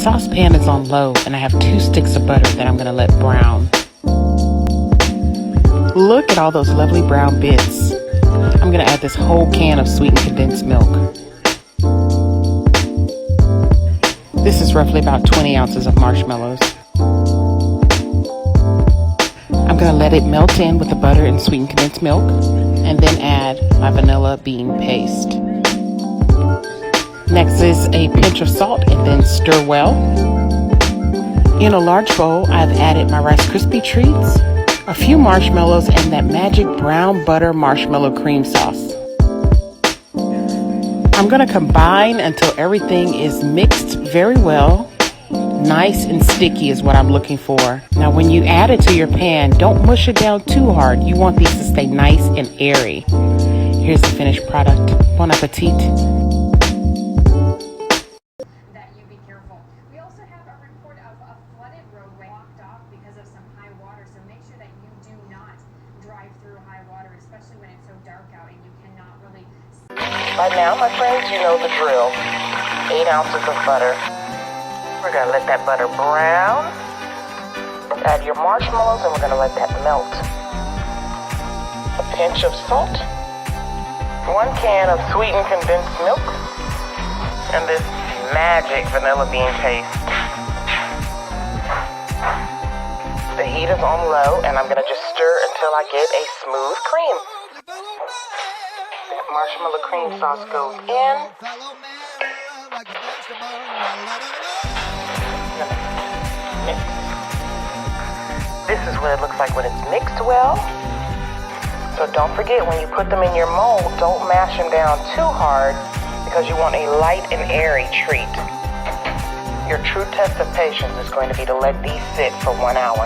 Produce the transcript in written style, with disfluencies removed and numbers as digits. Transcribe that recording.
saucepan is on low and I have 2 sticks of butter that I'm going to let brown. Look at all those lovely brown bits. I'm going to add this whole can of sweetened condensed milk. This is roughly about 20 ounces of marshmallows. I'm going to let it melt in with the butter and sweetened condensed milk, and then add my vanilla bean paste. Next is a pinch of salt, and then stir well. In a large bowl, I've added my Rice Krispy treats, a few marshmallows, and that magic brown butter marshmallow cream sauce. I'm going to combine until everything is mixed very well. Nice and sticky is what I'm looking for. Now when you add it to your pan, don't mush it down too hard. You want these to stay nice and airy. Here's the finished product. Bon appetit. That you be careful. We also have a report of a flooded roadway blocked off because of some high water, so make sure that you do not drive through high water, especially when it's so dark out and you cannot really see. By now, my friends, you know the drill. 8 ounces of butter. We're going to let that butter brown. Add your marshmallows and we're going to let that melt. A pinch of salt. 1 can of sweetened condensed milk. And this magic vanilla bean paste. The heat is on low and I'm going to just stir until I get a smooth cream. That marshmallow cream sauce goes in. Mix. This is what it looks like when it's mixed well. So don't forget, when you put them in your mold, don't mash them down too hard because you want a light and airy treat. Your true test of patience is going to be to let these sit for 1 hour.